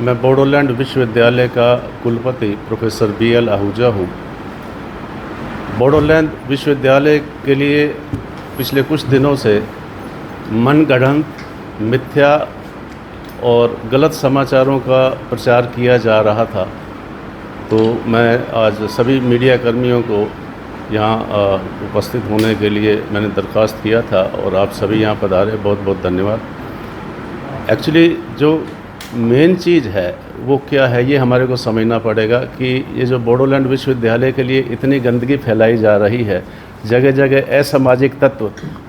मैं बोडोलैंड विश्वविद्यालय का कुलपति प्रोफेसर BL आहूजा हूँ। बोडोलैंड विश्वविद्यालय के लिए पिछले कुछ दिनों से मनगढ़ंत, मिथ्या और गलत समाचारों का प्रचार किया जा रहा था। तो मैं आज सभी मीडिया कर्मियों को यहाँ उपस्थित होने के लिए मैंने दरख्वास्त किया था और आप सभी यहाँ पधारे, बहुत बहुत धन्यवाद। एक्चुअली जो मेन चीज़ है वो क्या है, ये हमारे को समझना पड़ेगा कि ये जो बोडोलैंड विश्वविद्यालय के लिए इतनी गंदगी फैलाई जा रही है, जगह जगह असामाजिक तत्व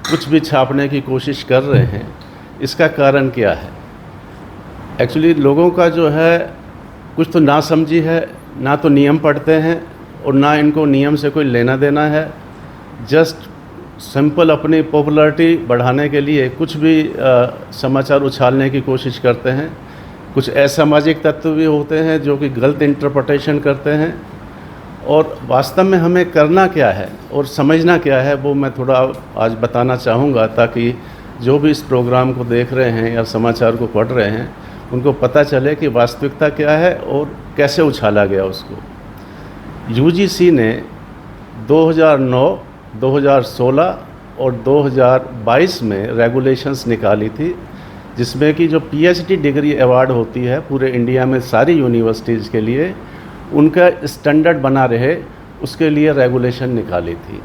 कुछ भी छापने की कोशिश कर रहे हैं, इसका कारण क्या है? एक्चुअली लोगों का जो है कुछ तो नासमझी है, ना तो नियम पढ़ते हैं और ना इनको नियम से कोई लेना देना है। जस्ट सिंपल अपनी पॉपुलैरिटी बढ़ाने के लिए कुछ भी समाचार उछालने की कोशिश करते हैं। कुछ असामाजिक तत्व भी होते हैं जो कि गलत इंटरप्रिटेशन करते हैं। और वास्तव में हमें करना क्या है और समझना क्या है, वो मैं थोड़ा आज बताना चाहूँगा, ताकि जो भी इस प्रोग्राम को देख रहे हैं या समाचार को पढ़ रहे हैं उनको पता चले कि वास्तविकता क्या है और कैसे उछाला गया उसको। UGC ने 2009, 2016 और 2022 में रेगुलेशंस निकाली थी, जिसमें कि जो PhD डिग्री अवार्ड होती है पूरे इंडिया में सारी यूनिवर्सिटीज़ के लिए, उनका स्टैंडर्ड बना रहे उसके लिए रेगुलेशन निकाली थी।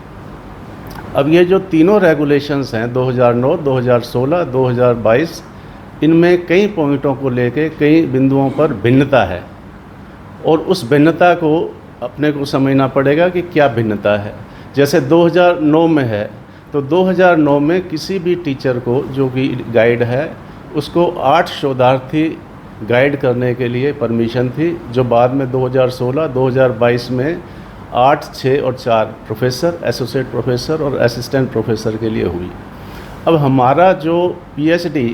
अब ये जो तीनों रेगुलेशंस हैं 2009, 2016, 2022, इनमें कई पॉइंटों को लेके कई बिंदुओं पर भिन्नता है और उस भिन्नता को अपने को समझना पड़ेगा कि क्या भिन्नता है। जैसे 2009 में है तो 2009 में किसी भी टीचर को जो कि गाइड है उसको 8 शोधार्थी गाइड करने के लिए परमिशन थी, जो बाद में 2016, 2022 में 8, 6 और 4 प्रोफेसर, एसोसिएट प्रोफेसर और असिस्टेंट प्रोफेसर के लिए हुई। अब हमारा जो PhD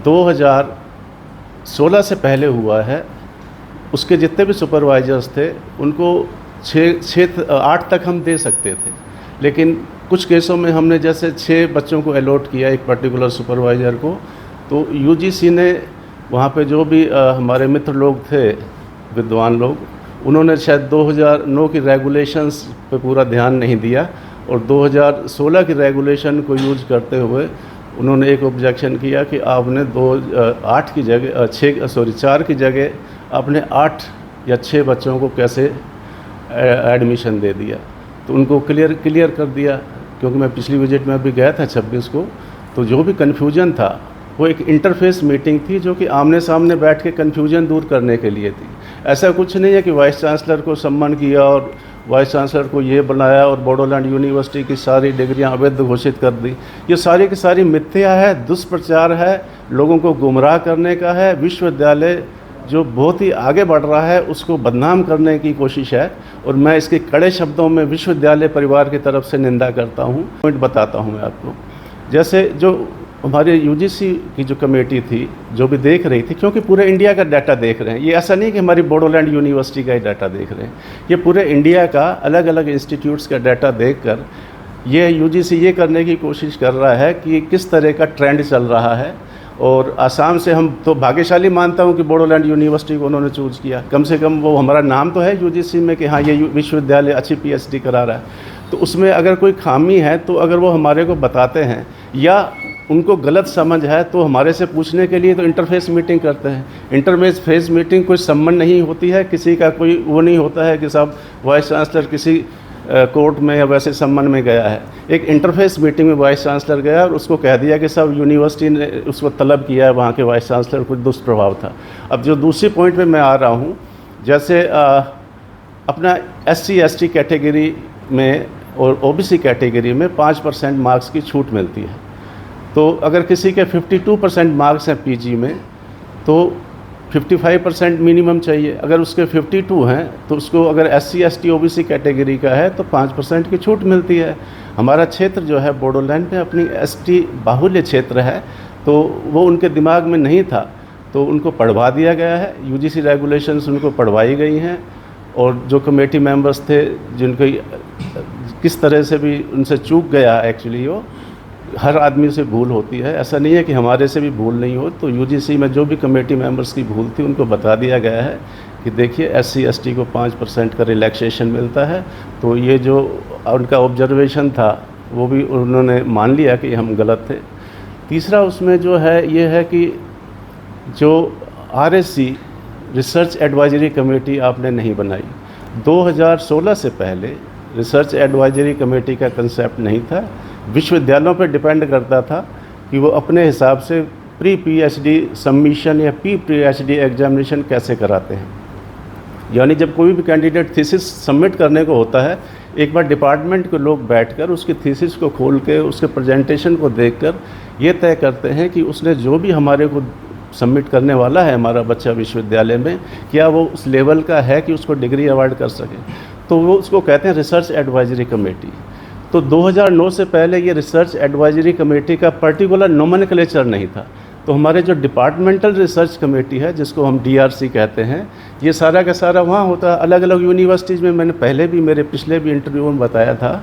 2016 से पहले हुआ है, उसके जितने भी सुपरवाइजर्स थे उनको 8 तक हम दे सकते थे, लेकिन कुछ केसों में हमने जैसे 6 बच्चों को अलॉट किया एक पर्टिकुलर सुपरवाइज़र को। तो UGC ने वहाँ पे जो भी हमारे मित्र लोग थे, विद्वान लोग, उन्होंने शायद 2009 की रेगुलेशंस पे पूरा ध्यान नहीं दिया और 2016 की रेगुलेशन को यूज करते हुए उन्होंने एक ऑब्जेक्शन किया कि आपने 4 की जगह आपने 8 या 6 बच्चों को कैसे एडमिशन दे दिया। तो उनको क्लियर कर दिया, क्योंकि मैं पिछली विजिट में अभी गया था 26 को। तो जो भी कन्फ्यूजन था वो एक इंटरफेस मीटिंग थी जो कि आमने सामने बैठ के कन्फ्यूजन दूर करने के लिए थी। ऐसा कुछ नहीं है कि वाइस चांसलर को सम्मान किया और वाइस चांसलर को ये बनाया और बोडोलैंड यूनिवर्सिटी की सारी डिग्रियां अवैध घोषित कर दी। ये सारी की सारी मिथ्या है, दुष्प्रचार है, लोगों को गुमराह करने का है। विश्वविद्यालय जो बहुत ही आगे बढ़ रहा है उसको बदनाम करने की कोशिश है और मैं इसके कड़े शब्दों में विश्वविद्यालय परिवार की तरफ से निंदा करता हूँ। पॉइंट बताता हूँ मैं आपको। जैसे जो हमारे UGC की जो कमेटी थी जो भी देख रही थी, क्योंकि पूरे इंडिया का डाटा देख रहे हैं, ये ऐसा नहीं कि हमारी बोडोलैंड यूनिवर्सिटी का ही डाटा देख रहे हैं, ये पूरे इंडिया का अलग अलग इंस्टीट्यूट्स का डाटा देखकर ये UGC ये करने की कोशिश कर रहा है कि किस तरह का ट्रेंड चल रहा है। और आसाम से हम तो भाग्यशाली मानता हूँ कि बोडोलैंड यूनिवर्सिटी को उन्होंने चूज़ किया, कम से कम वो हमारा नाम तो है UGC में कि हाँ ये विश्वविद्यालय अच्छी PhD करा रहा है। तो उसमें अगर कोई खामी है तो अगर वो हमारे को बताते हैं या उनको गलत समझ है तो हमारे से पूछने के लिए तो इंटरफेस मीटिंग करते हैं। इंटरफेस मीटिंग कोई सम्मान नहीं होती है, किसी का कोई वो नहीं होता है कि साहब वाइस चांसलर किसी कोर्ट में या वैसे सम्मान में गया है। एक इंटरफेस मीटिंग में वाइस चांसलर गया और उसको कह दिया कि साहब यूनिवर्सिटी ने उसको तलब किया है, वहाँ के वाइस चांसलर कुछ दुष्प्रभाव था। अब जो दूसरी पॉइंट पे मैं आ रहा हूँ, जैसे अपना SC ST कैटेगरी में और OBC कैटेगरी में 5% मार्क्स की छूट मिलती है। तो अगर किसी के 52% मार्क्स हैं PG में तो 55% मिनिमम चाहिए। अगर उसके 52 हैं तो उसको अगर SC ST OBC कैटेगरी का है तो 5% की छूट मिलती है। हमारा क्षेत्र जो है बोडोलैंड में अपनी ST बाहुल्य क्षेत्र है, तो वो उनके दिमाग में नहीं था, तो उनको पढ़वा दिया गया है। UGC रेगुलेशंस उनको पढ़वाई गई हैं और जो कमेटी मेंबर्स थे जिनको किस तरह से भी उनसे चूक गया एक्चुअली वो हर आदमी से भूल होती है, ऐसा नहीं है कि हमारे से भी भूल नहीं हो। तो यूजीसी में जो भी कमेटी मेंबर्स की भूल थी उनको बता दिया गया है कि देखिए SC/ST को 5% का रिलैक्सेशन मिलता है। तो ये जो उनका ऑब्जर्वेशन था वो भी उन्होंने मान लिया कि हम गलत थे। तीसरा उसमें जो है ये है कि जो RSC रिसर्च एडवाइजरी कमेटी आपने नहीं बनाई। 2016 से पहले रिसर्च एडवाइजरी कमेटी का कंसेप्ट नहीं था। विश्वविद्यालयों पर डिपेंड करता था कि वो अपने हिसाब से प्री PhD सबमिशन या PhD एग्जामिनेशन कैसे कराते हैं। यानी जब कोई भी कैंडिडेट थीसिस सबमिट करने को होता है, एक बार डिपार्टमेंट के लोग बैठकर उसकी थीसिस को खोल के उसके प्रेजेंटेशन को देखकर ये तय करते हैं कि उसने जो भी हमारे को सबमिट करने वाला है हमारा बच्चा विश्वविद्यालय में, क्या वो उस लेवल का है कि उसको डिग्री अवार्ड कर सके। तो वो उसको कहते हैं रिसर्च एडवाइजरी कमेटी। तो 2009 से पहले ये रिसर्च एडवाइजरी कमेटी का पर्टिकुलर नोमेनक्लेचर नहीं था। तो हमारे जो डिपार्टमेंटल रिसर्च कमेटी है, जिसको हम DRC कहते हैं, ये सारा का सारा वहाँ होता है। अलग अलग यूनिवर्सिटीज़ में मैंने पहले भी मेरे पिछले भी इंटरव्यू में बताया था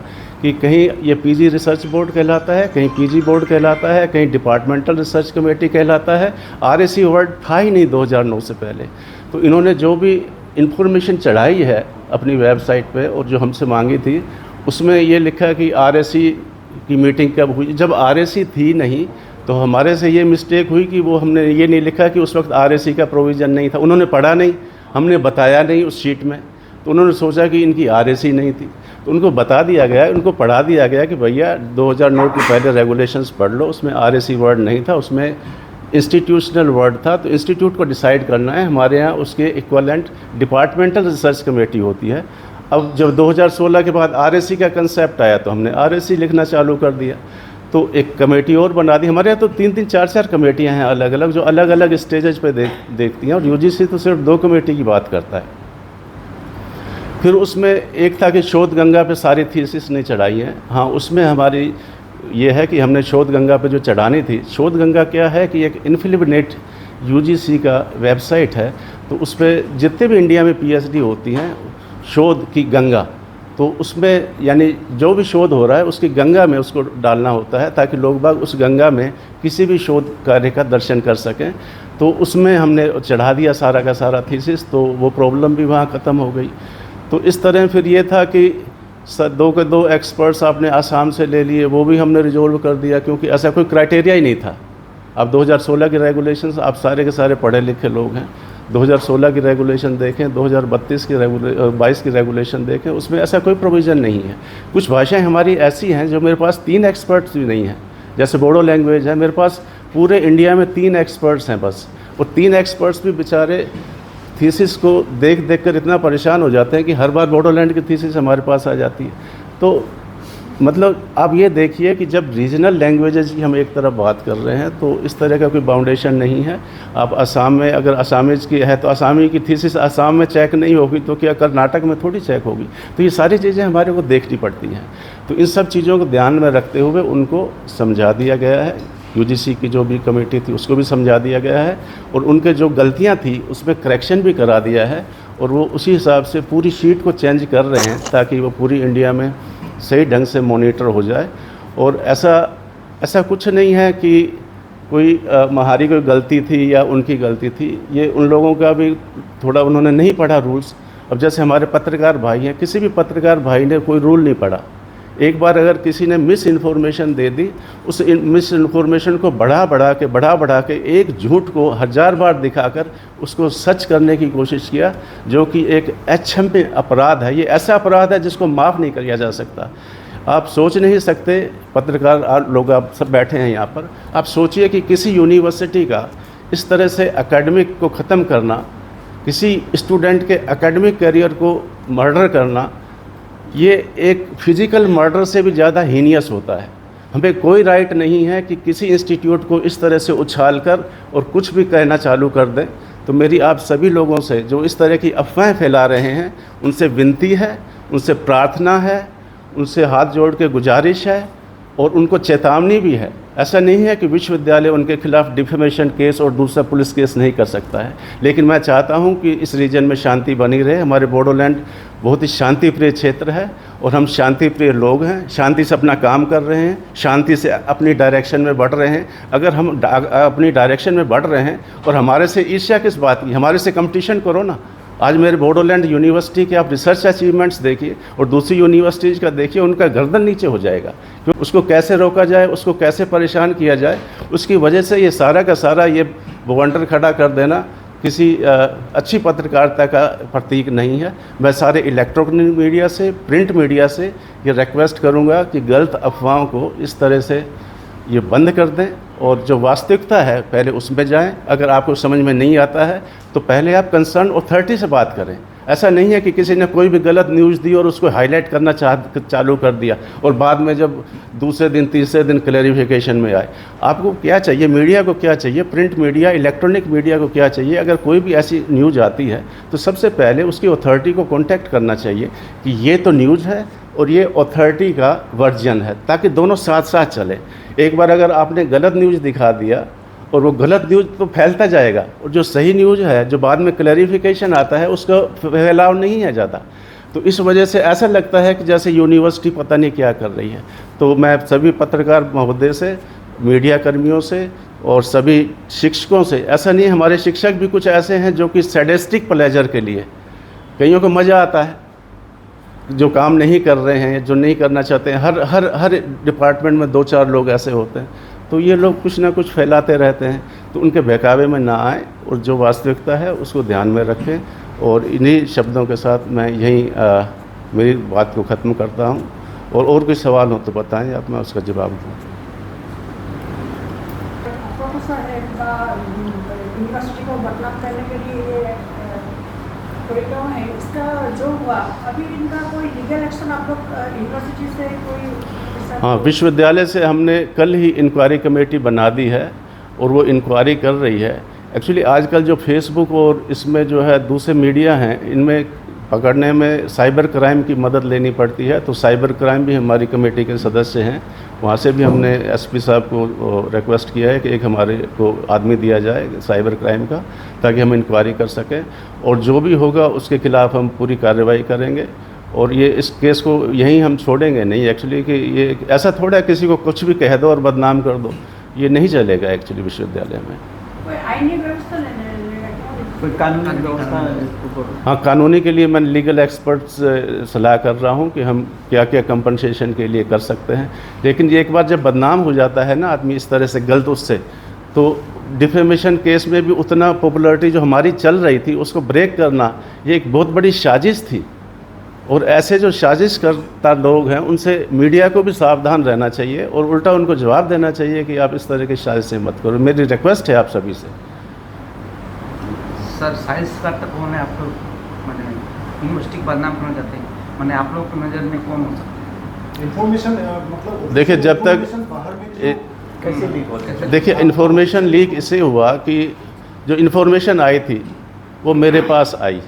कि कहीं ये PG रिसर्च बोर्ड कहलाता है, कहीं PG बोर्ड कहलाता है, कहीं डिपार्टमेंटल रिसर्च कमेटी कहलाता है। RSC वर्ड था ही नहीं 2009 से पहले। तो इन्होंने जो भी इंफॉर्मेशन चढ़ाई है अपनी वेबसाइट पे और जो हमसे मांगी थी, उसमें ये लिखा कि RSC की मीटिंग कब हुई। जब RSC थी नहीं तो हमारे से ये मिस्टेक हुई कि वो हमने ये नहीं लिखा कि उस वक्त RSC का प्रोविज़न नहीं था। उन्होंने पढ़ा नहीं, हमने बताया नहीं उस शीट में, तो उन्होंने सोचा कि इनकी RSC नहीं थी। तो उनको बता दिया गया, उनको पढ़ा दिया गया कि भैया 2009 के पहले रेगुलेशंस पढ़ लो, उसमें RSC वर्ड नहीं था, उसमें इंस्टीट्यूशनल वर्ड था। तो इंस्टीट्यूट को डिसाइड करना है, हमारे यहाँ उसके इक्वलेंट डिपार्टमेंटल रिसर्च कमेटी होती है। अब जब 2016 के बाद RSC का कंसेप्ट आया तो हमने RSC लिखना चालू कर दिया। तो एक कमेटी और बना दी। हमारे यहाँ तो 3-3, 4-4 कमेटियाँ हैं अलग अलग, जो अलग अलग स्टेजेज पे देखती हैं। और UGC तो सिर्फ 2 कमेटी की बात करता है। फिर उसमें एक था कि शोध गंगा पे सारी थीसिस नहीं चढ़ाई है। हाँ, उसमें हमारी ये है कि हमने शोध गंगा पे जो चढ़ानी थी। शोध गंगा क्या है कि एक इन्फिलिबनेट UGC का वेबसाइट है, तो उस पर जितने भी इंडिया में PhD होती हैं शोध की गंगा, तो उसमें यानी जो भी शोध हो रहा है उसकी गंगा में उसको डालना होता है, ताकि लोग बाग उस गंगा में किसी भी शोध कार्य का दर्शन कर सकें। तो उसमें हमने चढ़ा दिया सारा का सारा थीसिस, तो वो प्रॉब्लम भी वहाँ ख़त्म हो गई। तो इस तरह फिर ये था कि 2 के 2 एक्सपर्ट्स आपने आसाम से ले लिए, वो भी हमने रिजोल्व कर दिया, क्योंकि ऐसा कोई क्राइटेरिया ही नहीं था। अब 2016 के रेगुलेशंस, आप सारे के सारे पढ़े लिखे लोग हैं, 2016 की रेगुलेशन देखें, 2022 की 22 की रेगुलेशन देखें, उसमें ऐसा कोई प्रोविज़न नहीं है। कुछ भाषाएं हमारी ऐसी हैं जो मेरे पास 3 एक्सपर्ट्स भी नहीं हैं। जैसे बोडो लैंग्वेज है, मेरे पास पूरे इंडिया में 3 एक्सपर्ट्स हैं बस, और 3 एक्सपर्ट्स भी बेचारे थीसिस को देख कर इतना परेशान हो जाते हैं कि हर बार बोडोलैंड की थीसिस हमारे पास आ जाती है। तो मतलब आप ये देखिए कि जब रीजनल लैंग्वेजेस की हम एक तरफ बात कर रहे हैं, तो इस तरह का कोई बाउंडेशन नहीं है। आप असम में अगर असामीज़ की है तो असामी की थीसिस असम में चेक नहीं होगी तो क्या कर्नाटक में थोड़ी चेक होगी। तो ये सारी चीज़ें हमारे को देखनी पड़ती हैं। तो इन सब चीज़ों को ध्यान में रखते हुए उनको समझा दिया गया है। UGC की जो भी कमेटी थी उसको भी समझा दिया गया है, और उनके जो गलतियाँ थी उसमें करेक्शन भी करा दिया है, और वो उसी हिसाब से पूरी शीट को चेंज कर रहे हैं ताकि वो पूरी इंडिया में सही ढंग से मॉनिटर हो जाए। और ऐसा कुछ नहीं है कि कोई हमारी कोई गलती थी या उनकी गलती थी। ये उन लोगों का भी थोड़ा उन्होंने नहीं पढ़ा रूल्स। अब जैसे हमारे पत्रकार भाई हैं, किसी भी पत्रकार भाई ने कोई रूल नहीं पढ़ा। एक बार अगर किसी ने मिस इन्फॉर्मेशन दे दी, उस मिस इन्फॉर्मेशन को बढ़ा के एक झूठ को 1000 बार दिखाकर उसको सच करने की कोशिश किया, जो कि एक अक्षम्य अपराध है। ये ऐसा अपराध है जिसको माफ़ नहीं किया जा सकता। आप सोच नहीं सकते, पत्रकार लोग आप सब बैठे हैं यहाँ पर, आप सोचिए कि किसी यूनिवर्सिटी का इस तरह से एकेडमिक को ख़त्म करना, किसी स्टूडेंट के एकेडमिक करियर को मर्डर करना, ये एक फिज़िकल मर्डर से भी ज़्यादा हीनियस होता है। हमें कोई राइट नहीं है कि किसी इंस्टीट्यूट को इस तरह से उछालकर और कुछ भी कहना चालू कर दें। तो मेरी आप सभी लोगों से जो इस तरह की अफवाहें फैला रहे हैं, उनसे विनती है, उनसे प्रार्थना है, उनसे हाथ जोड़ के गुजारिश है, और उनको चेतावनी भी है ऐसा नहीं है कि विश्वविद्यालय उनके खिलाफ डिफेमेशन केस और दूसरा पुलिस केस नहीं कर सकता है, लेकिन मैं चाहता हूं कि इस रीजन में शांति बनी रहे। हमारे बोडोलैंड बहुत ही शांति प्रिय क्षेत्र है और हम शांति प्रिय लोग हैं, शांति से अपना काम कर रहे हैं, शांति से अपनी डायरेक्शन में बढ़ रहे हैं। अगर हम अपनी डायरेक्शन में बढ़ रहे हैं और हमारे से ईर्ष्या किस बात की, हमारे से कंपटीशन करो ना। आज मेरे बोडोलैंड यूनिवर्सिटी के आप रिसर्च अचीवमेंट्स देखिए और दूसरी यूनिवर्सिटीज़ का देखिए, उनका गर्दन नीचे हो जाएगा। क्योंकि उसको कैसे रोका जाए, उसको कैसे परेशान किया जाए, उसकी वजह से ये सारा का सारा ये बवंडर खड़ा कर देना किसी अच्छी पत्रकारिता का प्रतीक नहीं है। मैं सारे इलेक्ट्रॉनिक मीडिया से, प्रिंट मीडिया से ये रिक्वेस्ट करूँगा कि गलत अफवाहों को इस तरह से ये बंद कर दें और जो वास्तविकता है पहले उसमें जाएं। अगर आपको समझ में नहीं आता है तो पहले आप कंसर्न अथॉरिटी से बात करें। ऐसा नहीं है कि किसी ने कोई भी गलत न्यूज़ दी और उसको हाईलाइट करना चालू कर दिया और बाद में जब दूसरे दिन तीसरे दिन क्लैरिफिकेशन में आए। आपको क्या चाहिए, मीडिया को क्या चाहिए, प्रिंट मीडिया, इलेक्ट्रॉनिक मीडिया को क्या चाहिए? अगर कोई भी ऐसी न्यूज़ आती है तो सबसे पहले उसकी अथॉरिटी को कॉन्टैक्ट करना चाहिए कि ये तो न्यूज़ है और ये अथॉरिटी का वर्जन है, ताकि दोनों साथ साथ चले। एक बार अगर आपने गलत न्यूज़ दिखा दिया और वो गलत न्यूज़ तो फैलता जाएगा और जो सही न्यूज़ है, जो बाद में क्लैरिफिकेशन आता है, उसका फैलाव नहीं है ज़्यादा। तो इस वजह से ऐसा लगता है कि जैसे यूनिवर्सिटी पता नहीं क्या कर रही है। तो मैं सभी पत्रकार महोदय से, मीडिया कर्मियों से और सभी शिक्षकों से, ऐसा नहीं, हमारे शिक्षक भी कुछ ऐसे हैं जो कि सैडिस्टिक प्लेजर के लिए, कईयों को मज़ा आता है, जो काम नहीं कर रहे हैं, जो नहीं करना चाहते हैं। हर डिपार्टमेंट में 2-4 लोग ऐसे होते हैं, तो ये लोग कुछ ना कुछ फैलाते रहते हैं। तो उनके बहकावे में ना आए और जो वास्तविकता है उसको ध्यान में रखें। और इन्हीं शब्दों के साथ मैं यहीं मेरी बात को ख़त्म करता हूँ। और कोई सवाल हो तो बताएं आप, मैं उसका जवाब दूँ। यूनिवर्सिटी को बदनाम करने के लिए है, इसका जो हुआ अभी, इनका कोई लीगल एक्शन आप लोग यूनिवर्सिटी से कोई? हाँ, विश्वविद्यालय से हमने कल ही इंक्वायरी कमेटी बना दी है और वो इंक्वायरी कर रही है। एक्चुअली आजकल जो फेसबुक और इसमें जो है दूसरे मीडिया हैं, इनमें पकड़ने में साइबर क्राइम की मदद लेनी पड़ती है। तो साइबर क्राइम भी हमारी कमेटी के सदस्य हैं, वहाँ से भी हमने एसपी साहब को रिक्वेस्ट किया है कि एक हमारे को आदमी दिया जाए साइबर क्राइम का, ताकि हम इंक्वायरी कर सकें और जो भी होगा उसके खिलाफ़ हम पूरी कार्रवाई करेंगे। और ये इस केस को यहीं हम छोड़ेंगे नहीं एक्चुअली, कि ये ऐसा थोड़ा है किसी को कुछ भी कह दो और बदनाम कर दो, ये नहीं चलेगा एक्चुअली विश्वविद्यालय में। कोई आईनी व्यवस्था लेने, कोई कानूनी व्यवस्था? हाँ, कानूनी के लिए मैं लीगल एक्सपर्ट से सलाह कर रहा हूँ कि हम क्या क्या कंपनसेशन के लिए कर सकते हैं। लेकिन एक बार जब बदनाम हो जाता है ना आदमी इस तरह से गलत उससे, तो डिफेमेशन केस में भी उतना पॉपुलैरिटी जो हमारी चल रही थी उसको ब्रेक करना, ये एक बहुत बड़ी साजिश थी। और ऐसे जो साजिश करता लोग हैं उनसे मीडिया को भी सावधान रहना चाहिए और उल्टा उनको जवाब देना चाहिए कि आप इस तरह की साजिशें मत करो। मेरी रिक्वेस्ट है आप सभी से। सर, साइंस का तक कौन है आप लोग, मैंने यूनिवर्सिटी को बदनाम करना चाहते हैं, मैंने आप लोग की नज़र में कौन हो सकता है? इन्फॉर्मेशन मतलब देखिए, जब तक कैसे लीक होता है? देखिए, इन्फॉर्मेशन लीक इससे हुआ कि जो इन्फॉर्मेशन आई थी वो मेरे पास आई,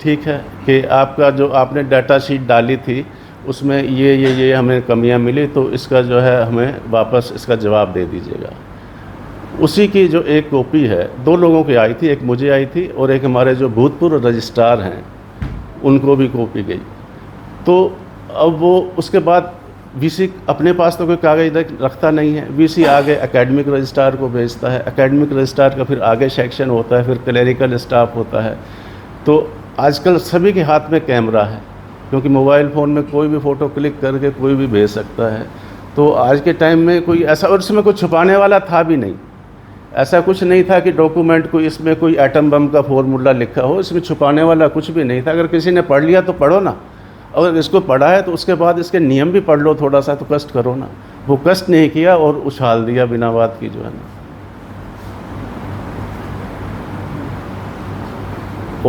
ठीक है, कि आपका जो आपने डाटा शीट डाली थी उसमें ये हमें कमियां मिली, तो इसका जो है हमें वापस इसका जवाब दे दीजिएगा। उसी की जो एक कॉपी है, 2 लोगों की आई थी, एक मुझे आई थी और एक हमारे जो भूतपूर्व रजिस्ट्रार हैं उनको भी कॉपी गई। तो अब वो उसके बाद वीसी अपने पास तो कोई कागज़ रखता नहीं है, वीसी आगे एकेडमिक रजिस्ट्रार को भेजता है, एकेडमिक रजिस्ट्रार का फिर आगे सेक्शन होता है, फिर क्लरिकल स्टाफ होता है। तो आजकल सभी के हाथ में कैमरा है, क्योंकि मोबाइल फ़ोन में कोई भी फ़ोटो क्लिक करके कोई भी भेज सकता है। तो आज के टाइम में कोई ऐसा, और इसमें कुछ छुपाने वाला था भी नहीं, ऐसा कुछ नहीं था कि डॉक्यूमेंट कोई इसमें कोई एटम बम का फॉर्मूला लिखा हो, इसमें छुपाने वाला कुछ भी नहीं था। अगर किसी ने पढ़ लिया तो पढ़ो ना, अगर इसको पढ़ा है तो उसके बाद इसके नियम भी पढ़ लो थोड़ा सा, तो कष्ट करो ना। वो कष्ट नहीं किया और उछाल दिया बिना बात की, जो है ना।